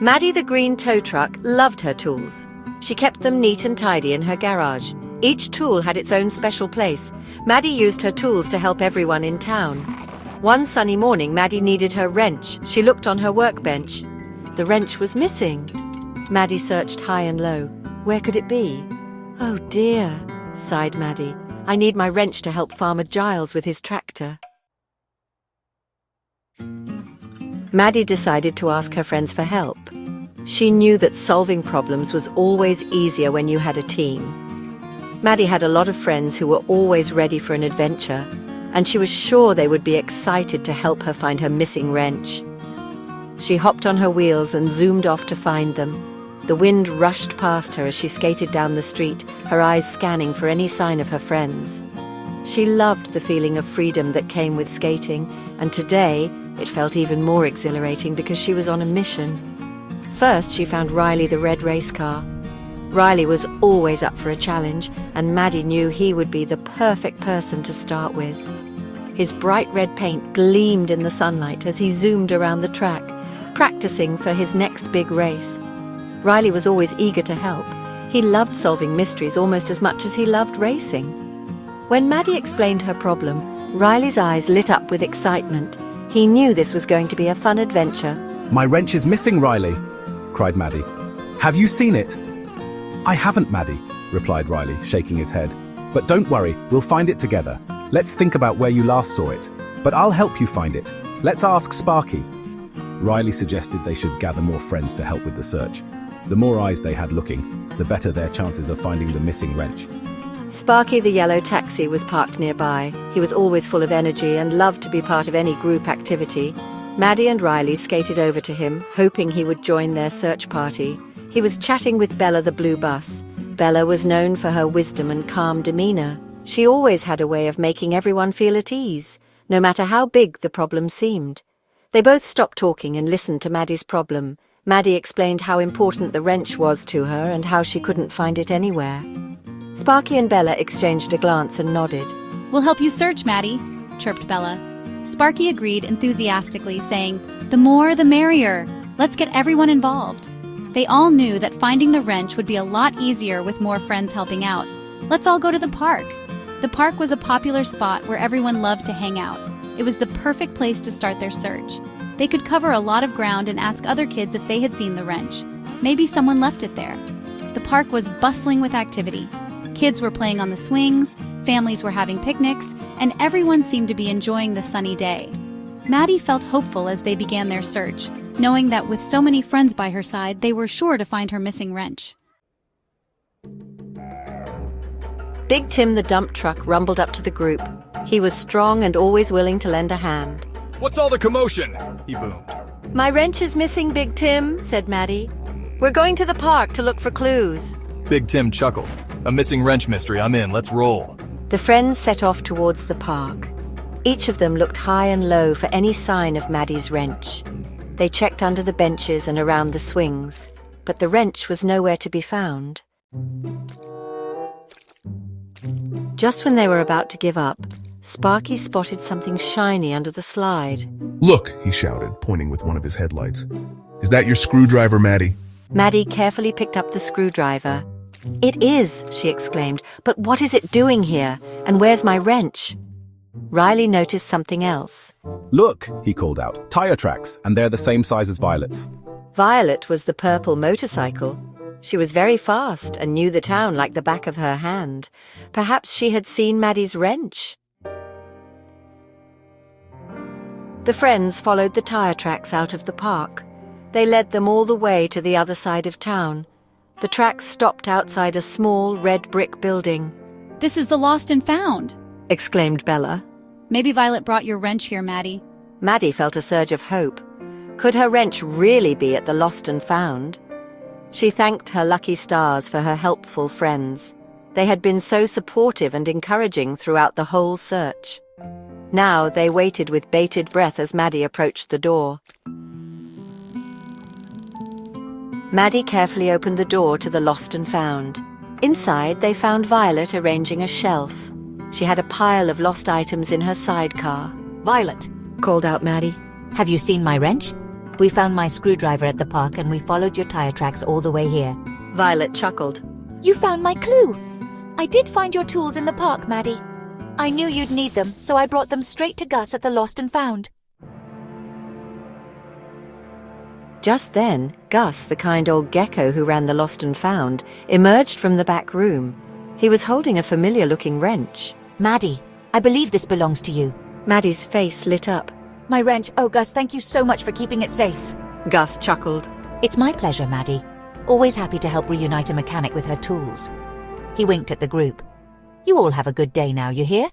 Maddie the green tow truck loved her tools. She kept them neat and tidy in her garage. Each tool had its own special place. Maddie used her tools to help everyone in town. One sunny morning, Maddie needed her wrench. She looked on her workbench. The wrench was missing. Maddie searched high and low. Where could it be? "Oh dear," sighed Maddie. "I need my wrench to help Farmer Giles with his tractor." Maddie decided to ask her friends for help. She knew that solving problems was always easier when you had a team. Maddie had a lot of friends who were always ready for an adventure, and she was sure they would be excited to help her find her missing wrench. She hopped on her wheels and zoomed off to find them. The wind rushed past her as she skated down the street, her eyes scanning for any sign of her friends. She loved the feeling of freedom that came with skating, and today it felt even more exhilarating because she was on a mission. First, she found Riley the red race car. Riley was always up for a challenge, and Maddie knew he would be the perfect person to start with. His bright red paint gleamed in the sunlight as he zoomed around the track, practicing for his next big race. Riley was always eager to help. He loved solving mysteries almost as much as he loved racing. When Maddie explained her problem, Riley's eyes lit up with excitement. He knew this was going to be a fun adventure. "My wrench is missing, Riley," cried Maddie. "Have you seen it?" "I haven't, Maddie," replied Riley, shaking his head. "But don't worry, we'll find it together. Let's think about where you last saw it. But I'll help you find it. Let's ask Sparky." Riley suggested they should gather more friends to help with the search. The more eyes they had looking, the better their chances of finding the missing wrench. Sparky the yellow taxi was parked nearby. He was always full of energy and loved to be part of any group activity. Maddie and Riley skated over to him, hoping he would join their search party. He was chatting with Bella the blue bus. Bella was known for her wisdom and calm demeanor. She always had a way of making everyone feel at ease, no matter how big the problem seemed. They both stopped talking and listened to Maddie's problem. Maddie explained how important the wrench was to her and how she couldn't find it anywhere. Sparky and Bella exchanged a glance and nodded. "We'll help you search, Maddie," chirped Bella. Sparky agreed enthusiastically, saying, "The more the merrier. Let's get everyone involved." They all knew that finding the wrench would be a lot easier with more friends helping out. "Let's all go to the park." The park was a popular spot where everyone loved to hang out. It was the perfect place to start their search. They could cover a lot of ground and ask other kids if they had seen the wrench. Maybe someone left it there. The park was bustling with activity. Kids were playing on the swings, families were having picnics, and everyone seemed to be enjoying the sunny day. Maddie felt hopeful as they began their search, knowing that with so many friends by her side, they were sure to find her missing wrench. Big Tim the dump truck rumbled up to the group. He was strong and always willing to lend a hand. "What's all the commotion?" he boomed. "My wrench is missing, Big Tim," said Maddie. "We're going to the park to look for clues." Big Tim chuckled. "A missing wrench mystery, I'm in, let's roll." The friends set off towards the park. Each of them looked high and low for any sign of Maddie's wrench. They checked under the benches and around the swings, but the wrench was nowhere to be found. Just when they were about to give up, Sparky spotted something shiny under the slide. "Look," he shouted, pointing with one of his headlights. "Is that your screwdriver, Maddie?" Maddie carefully picked up the screwdriver. "It is," she exclaimed, "but what is it doing here? And where's my wrench?" Riley noticed something else. "Look," he called out, "tire tracks, and they're the same size as Violet's." Violet was the purple motorcycle. She was very fast and knew the town like the back of her hand. Perhaps she had seen Maddie's wrench. The friends followed the tire tracks out of the park. They led them all the way to the other side of town. The tracks stopped outside a small red brick building. "This is the lost and found," exclaimed Bella. "Maybe Violet brought your wrench here, Maddie." Maddie felt a surge of hope. Could her wrench really be at the lost and found? She thanked her lucky stars for her helpful friends. They had been so supportive and encouraging throughout the whole search. Now they waited with bated breath as Maddie approached the door. Maddie carefully opened the door to the lost and found. Inside, they found Violet arranging a shelf. She had a pile of lost items in her sidecar. "Violet," Called out Maddie. "have you seen my wrench?" We found my screwdriver at the park and we followed your tire tracks all the way here. Violet chuckled. You found my clue. I did find your tools in the park, Maddie. I knew you'd need them, so I brought them straight to Gus at the Lost and Found. Just then, Gus, the kind old gecko who ran the Lost and Found, emerged from the back room. He was holding a familiar-looking wrench. Maddie, I believe this belongs to you. Maddie's face lit up. My wrench. Oh, Gus, thank you so much for keeping it safe. Gus chuckled. It's my pleasure, Maddie. Always happy to help reunite a mechanic with her tools. He winked at the group. You all have a good day now, you hear?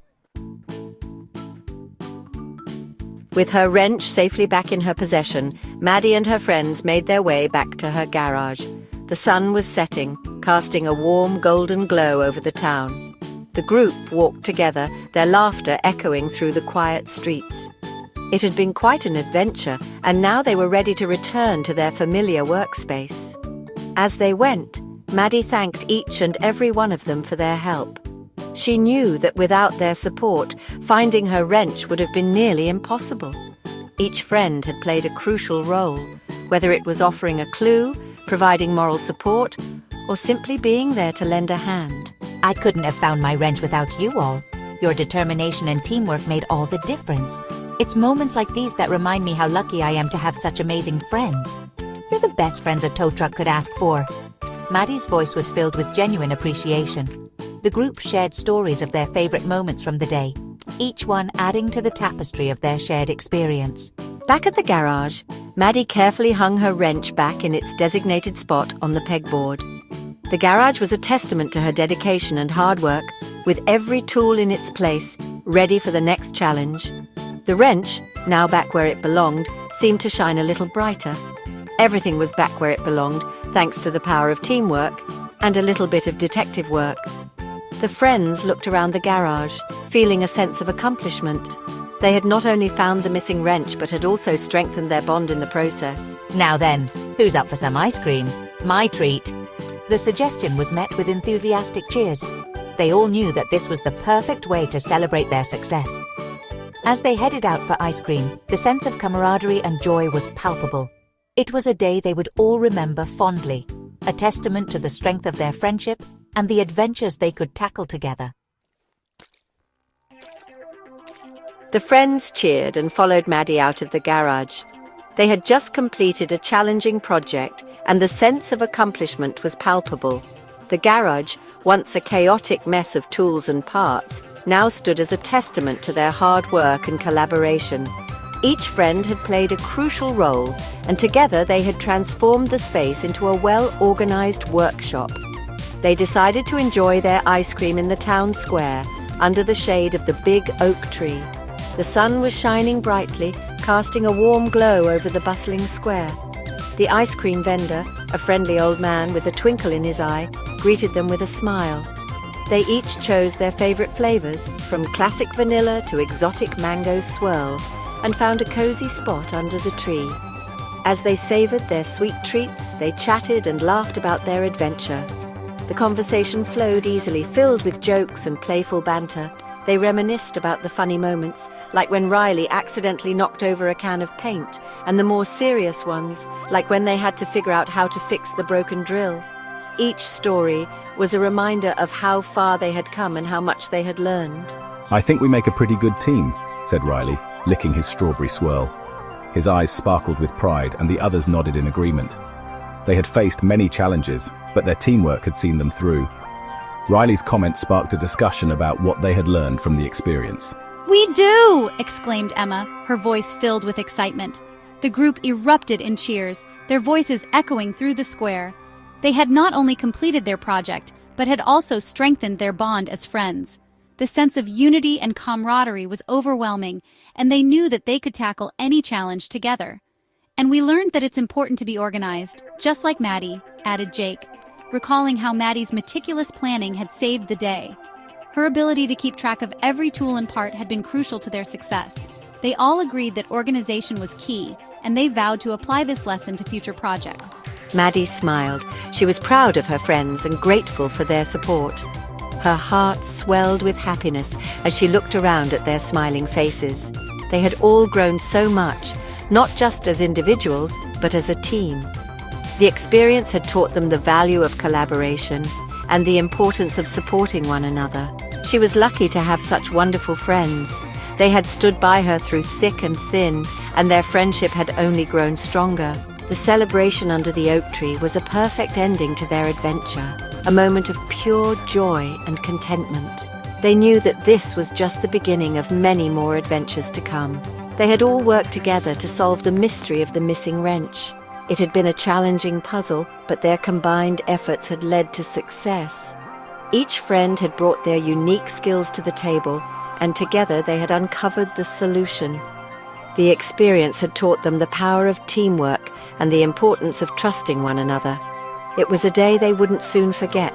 With her wrench safely back in her possession, Maddie and her friends made their way back to her garage. The sun was setting, casting a warm golden glow over the town. The group walked together, their laughter echoing through the quiet streets. It had been quite an adventure, and now they were ready to return to their familiar workspace. As they went, Maddie thanked each and every one of them for their help. She knew that without their support, finding her wrench would have been nearly impossible. Each friend had played a crucial role, whether it was offering a clue, providing moral support, or simply being there to lend a hand. I couldn't have found my wrench without you all. Your determination and teamwork made all the difference. It's moments like these that remind me how lucky I am to have such amazing friends. You're the best friends a tow truck could ask for. Maddie's voice was filled with genuine appreciation. The group shared stories of their favorite moments from the day, each one adding to the tapestry of their shared experience. Back at the garage, Maddie carefully hung her wrench back in its designated spot on the pegboard. The garage was a testament to her dedication and hard work, with every tool in its place, ready for the next challenge. The wrench, now back where it belonged, seemed to shine a little brighter. Everything was back where it belonged, thanks to the power of teamwork and a little bit of detective work. The friends looked around the garage, feeling a sense of accomplishment. They had not only found the missing wrench, but had also strengthened their bond in the process. Now then, who's up for some ice cream? My treat. The suggestion was met with enthusiastic cheers. They all knew that this was the perfect way to celebrate their success. As they headed out for ice cream, the sense of camaraderie and joy was palpable. It was a day they would all remember fondly, a testament to the strength of their friendship and the adventures they could tackle together. The friends cheered and followed Maddie out of the garage. They had just completed a challenging project, and the sense of accomplishment was palpable. The garage, once a chaotic mess of tools and parts, now stood as a testament to their hard work and collaboration. Each friend had played a crucial role, and together they had transformed the space into a well-organized workshop. They decided to enjoy their ice cream in the town square, under the shade of the big oak tree. The sun was shining brightly, casting a warm glow over the bustling square. The ice cream vendor, a friendly old man with a twinkle in his eye, greeted them with a smile. They each chose their favorite flavors, from classic vanilla to exotic mango swirl, and found a cozy spot under the tree. As they savored their sweet treats, they chatted and laughed about their adventure. The conversation flowed easily, filled with jokes and playful banter. They reminisced about the funny moments, like when Riley accidentally knocked over a can of paint, and the more serious ones, like when they had to figure out how to fix the broken drill. Each story was a reminder of how far they had come and how much they had learned. I think we make a pretty good team, said Riley, licking his strawberry swirl. His eyes sparkled with pride, and the others nodded in agreement. They had faced many challenges, but their teamwork had seen them through. Riley's comment sparked a discussion about what they had learned from the experience. "We do!" exclaimed Emma, her voice filled with excitement. The group erupted in cheers, their voices echoing through the square. They had not only completed their project, but had also strengthened their bond as friends. The sense of unity and camaraderie was overwhelming, and they knew that they could tackle any challenge together. "And we learned that it's important to be organized, just like Maddie," added Jake, recalling how Maddie's meticulous planning had saved the day. Her ability to keep track of every tool and part had been crucial to their success. They all agreed that organization was key, and they vowed to apply this lesson to future projects. Maddie smiled. She was proud of her friends and grateful for their support. Her heart swelled with happiness as she looked around at their smiling faces. They had all grown so much, not just as individuals, but as a team. The experience had taught them the value of collaboration and the importance of supporting one another. She was lucky to have such wonderful friends. They had stood by her through thick and thin, and their friendship had only grown stronger. The celebration under the oak tree was a perfect ending to their adventure, a moment of pure joy and contentment. They knew that this was just the beginning of many more adventures to come. They had all worked together to solve the mystery of the missing wrench. It had been a challenging puzzle, but their combined efforts had led to success. Each friend had brought their unique skills to the table, and together they had uncovered the solution. The experience had taught them the power of teamwork and the importance of trusting one another. It was a day they wouldn't soon forget.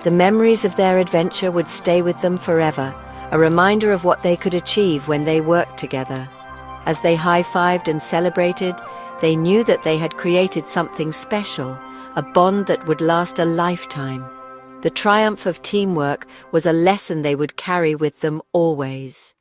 The memories of their adventure would stay with them forever, a reminder of what they could achieve when they worked together. As they high-fived and celebrated, they knew that they had created something special, a bond that would last a lifetime. The triumph of teamwork was a lesson they would carry with them always.